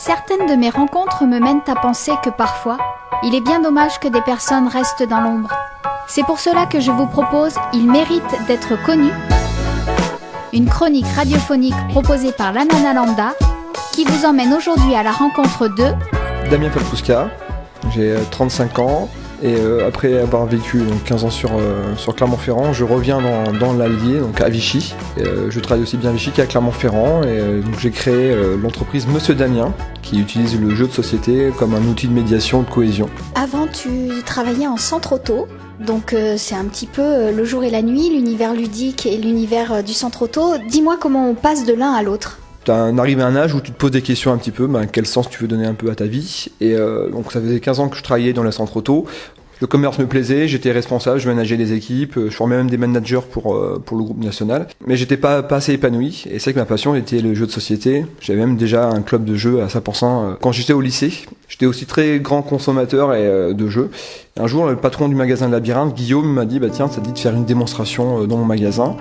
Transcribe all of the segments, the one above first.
Certaines de mes rencontres me mènent à penser que parfois, il est bien dommage que des personnes restent dans l'ombre. C'est pour cela que je vous propose Il mérite d'être connu, une chronique radiophonique proposée par l'Anana Lambda, qui vous emmène aujourd'hui à la rencontre de Damien Falkouska, j'ai 35 ans et après avoir vécu donc, 15 ans sur Clermont-Ferrand, je reviens dans l'Allier, donc à Vichy. Je travaille aussi bien à Vichy qu'à Clermont-Ferrand et donc j'ai créé l'entreprise Monsieur Damien qui utilise le jeu de société comme un outil de médiation, de cohésion. Avant, tu travaillais en centre auto. Donc c'est un petit peu le jour et la nuit, l'univers ludique et l'univers du centre auto. Dis-moi comment on passe de l'un à l'autre. Tu arrives à un âge où tu te poses des questions un petit peu, quel sens tu veux donner un peu à ta vie. Et donc ça faisait 15 ans que je travaillais dans le centre auto. Le commerce me plaisait, j'étais responsable, je manageais des équipes, je formais même des managers pour le groupe national. Mais j'étais pas assez épanoui, et c'est vrai que ma passion était le jeu de société. J'avais même déjà un club de jeux à 100% quand j'étais au lycée. J'étais aussi très grand consommateur de jeux. Un jour, le patron du magasin de Labyrinthe, Guillaume, m'a dit tiens, ça te dit de faire une démonstration dans mon magasin.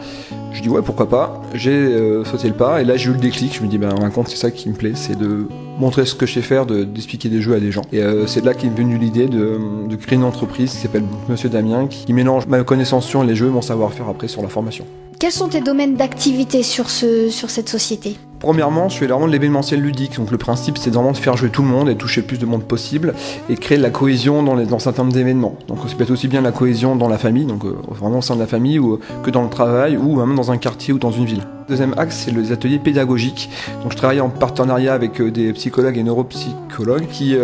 Je dis ouais, pourquoi pas. J'ai sauté le pas et là j'ai eu le déclic. Je me dis en compte c'est ça qui me plaît, c'est de montrer ce que je sais faire, d'expliquer des jeux à des gens. Et c'est de là qu'est venue l'idée de créer une entreprise qui s'appelle Monsieur Damien, qui mélange ma connaissance sur les jeux et mon savoir-faire après sur la formation. Quels sont tes domaines d'activité sur cette société ? Premièrement, je fais vraiment de l'événementiel ludique. Donc le principe, c'est vraiment de faire jouer tout le monde et toucher le plus de monde possible et créer de la cohésion dans un certain nombre d'événements. Donc ça peut être aussi bien la cohésion dans la famille, donc vraiment au sein de la famille, ou que dans le travail, ou même dans un quartier ou dans une ville. Deuxième axe, c'est les ateliers pédagogiques. Donc je travaille en partenariat avec des psychologues et neuropsychologues qui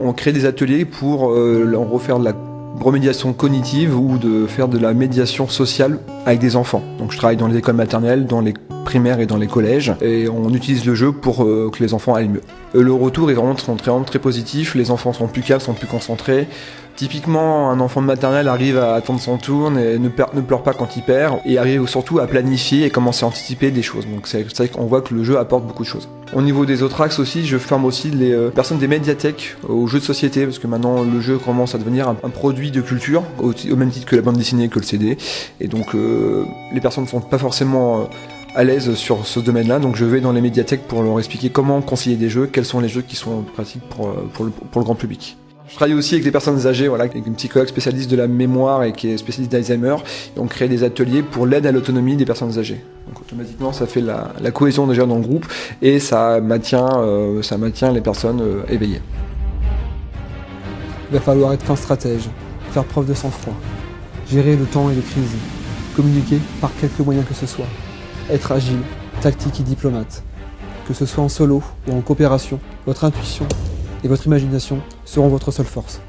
ont créé des ateliers pour refaire de la remédiation cognitive ou de faire de la médiation sociale avec des enfants. Donc je travaille dans les écoles maternelles, dans les primaires et dans les collèges et on utilise le jeu pour que les enfants aillent mieux. Le retour est vraiment très positif, les enfants sont plus calmes, sont plus concentrés. Typiquement, un enfant de maternelle arrive à attendre son tour et ne pleure pas quand il perd et arrive surtout à planifier et commencer à anticiper des choses. Donc c'est vrai qu'on voit que le jeu apporte beaucoup de choses. Au niveau des autres axes aussi, je forme aussi les personnes des médiathèques aux jeux de société parce que maintenant le jeu commence à devenir un produit de culture au même titre que la bande dessinée, que le CD. Et donc les personnes ne sont pas forcément à l'aise sur ce domaine-là, donc je vais dans les médiathèques pour leur expliquer comment conseiller des jeux, quels sont les jeux qui sont pratiques pour le grand public. Je travaille aussi avec des personnes âgées, avec une psychologue spécialiste de la mémoire et qui est spécialiste d'Alzheimer. Et on crée des ateliers pour l'aide à l'autonomie des personnes âgées. Donc automatiquement, ça fait la cohésion déjà dans le groupe et ça maintient les personnes éveillées. Il va falloir être un stratège, faire preuve de sang-froid, gérer le temps et les crises, communiquer par quelque moyen que ce soit, être agile, tactique et diplomate. Que ce soit en solo ou en coopération, votre intuition et votre imagination seront votre seule force.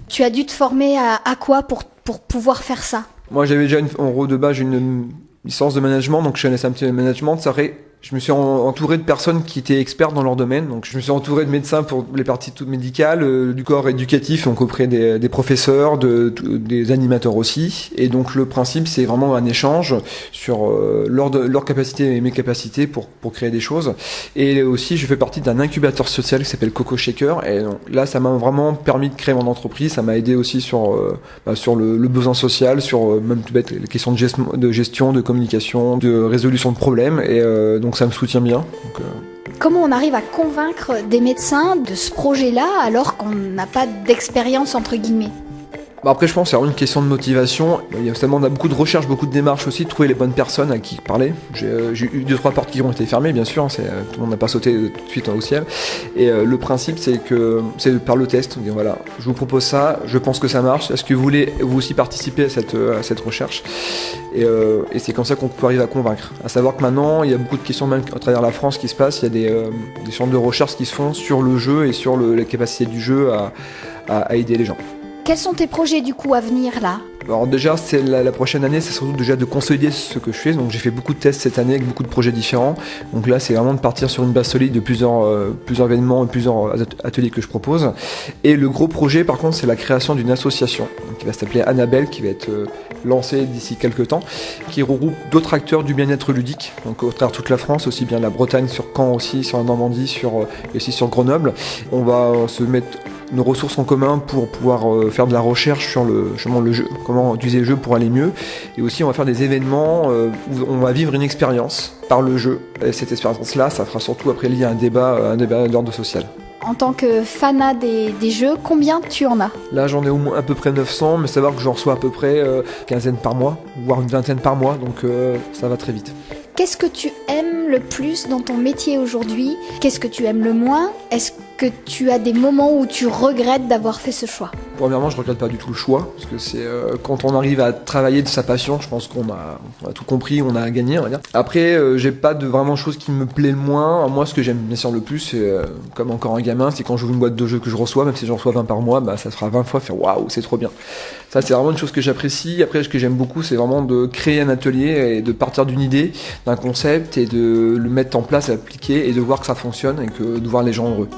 Tu as dû te former à quoi pour pouvoir faire ça ? Moi j'avais déjà en gros de base une licence de management, donc je connaissais un petit peu le management. Je me suis entouré de personnes qui étaient experts dans leur domaine. Donc je me suis entouré de médecins pour les parties toutes médicales, du corps éducatif, donc auprès des professeurs, des animateurs aussi. Et donc le principe, c'est vraiment un échange sur leur capacité et mes capacités pour créer des choses. Et aussi, je fais partie d'un incubateur social qui s'appelle Coco Shaker. Et donc, là, ça m'a vraiment permis de créer mon entreprise. Ça m'a aidé aussi sur le besoin social, sur même tout bête les questions de gestion, de communication, de résolution de problèmes. Et donc ça me soutient bien. Comment on arrive à convaincre des médecins de ce projet-là alors qu'on n'a pas d'expérience entre guillemets ? Après, je pense que c'est vraiment une question de motivation. On a beaucoup de recherches, beaucoup de démarches aussi, de trouver les bonnes personnes à qui parler. J'ai eu 2-3 portes qui ont été fermées, bien sûr. Tout le monde n'a pas sauté tout de suite au ciel. Et le principe, c'est par le test. On dit, voilà, je vous propose ça, je pense que ça marche. Est-ce que vous voulez vous aussi participer à cette recherche ? Et c'est comme ça qu'on peut arriver à convaincre. À savoir que maintenant, il y a beaucoup de questions même à travers la France qui se passent. Il y a des centres de recherche qui se font sur le jeu et sur les capacités du jeu à aider les gens. Quels sont tes projets du coup à venir là ? Alors déjà, c'est la prochaine année, c'est surtout déjà de consolider ce que je fais. Donc j'ai fait beaucoup de tests cette année avec beaucoup de projets différents. Donc là, c'est vraiment de partir sur une base solide de plusieurs événements, plusieurs ateliers que je propose. Et le gros projet, par contre, c'est la création d'une association qui va s'appeler Annabelle, qui va être lancée d'ici quelques temps, qui regroupe d'autres acteurs du bien-être ludique, donc au travers toute la France, aussi bien la Bretagne, sur Caen aussi, sur la Normandie, et aussi sur Grenoble. On va se mettre nos ressources en commun pour pouvoir faire de la recherche sur justement le jeu, comment utiliser le jeu pour aller mieux. Et aussi on va faire des événements où on va vivre une expérience par le jeu. Et cette expérience-là, ça fera surtout après lié à un débat d'ordre social. En tant que fanat des jeux, combien tu en as? Là j'en ai au moins à peu près 900, mais savoir que j'en reçois à peu près quinzaine par mois, voire une vingtaine par mois, donc ça va très vite. Qu'est-ce que tu aimes le plus dans ton métier aujourd'hui? Qu'est-ce que tu aimes le moins? Est-ce que tu as des moments où tu regrettes d'avoir fait ce choix? Premièrement, je regrette pas du tout le choix, parce que c'est quand on arrive à travailler de sa passion, je pense qu'on a tout compris, on a gagné, on va dire. Après, j'ai pas de vraiment chose qui me plaît le moins. Moi, ce que j'aime bien sûr le plus, c'est comme encore un gamin, c'est quand j'ouvre une boîte de jeux que je reçois, même si j'en reçois 20 par mois, ça fera 20 fois faire waouh, c'est trop bien. Ça, c'est vraiment une chose que j'apprécie. Après, ce que j'aime beaucoup, c'est vraiment de créer un atelier et de partir d'une idée, d'un concept et de le mettre en place, à l'appliquer et de voir que ça fonctionne et de voir les gens heureux.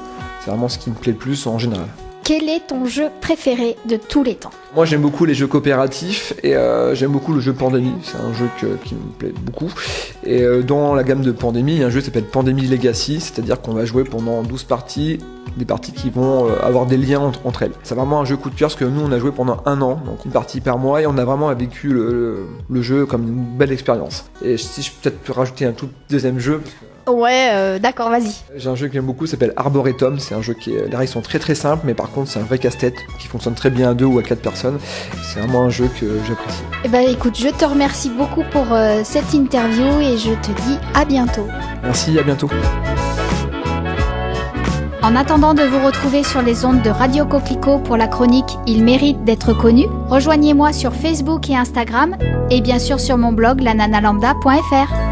C'est vraiment ce qui me plaît le plus en général. Quel est ton jeu préféré de tous les temps? Moi j'aime beaucoup les jeux coopératifs et j'aime beaucoup le jeu Pandémie, c'est un jeu qui me plaît beaucoup. Et dans la gamme de Pandémie, il y a un jeu qui s'appelle Pandémie Legacy, c'est-à-dire qu'on va jouer pendant 12 parties, des parties qui vont avoir des liens entre elles. C'est vraiment un jeu coup de cœur parce que nous on a joué pendant 1 an, donc une partie par mois, et on a vraiment vécu le jeu comme une belle expérience. Et si je peux peut-être rajouter un tout deuxième jeu. Ouais, d'accord, vas-y. J'ai un jeu que j'aime beaucoup, ça s'appelle Arboretum. C'est un jeu les règles sont très très simples, mais par contre c'est un vrai casse-tête qui fonctionne très bien à 2 ou à 4 personnes. C'est vraiment un jeu que j'apprécie. Eh ben écoute, je te remercie beaucoup pour cette interview et je te dis à bientôt. Merci, à bientôt. En attendant de vous retrouver sur les ondes de Radio Coquelicot pour la chronique Il mérite d'être connu, rejoignez-moi sur Facebook et Instagram et bien sûr sur mon blog lananalambda.fr.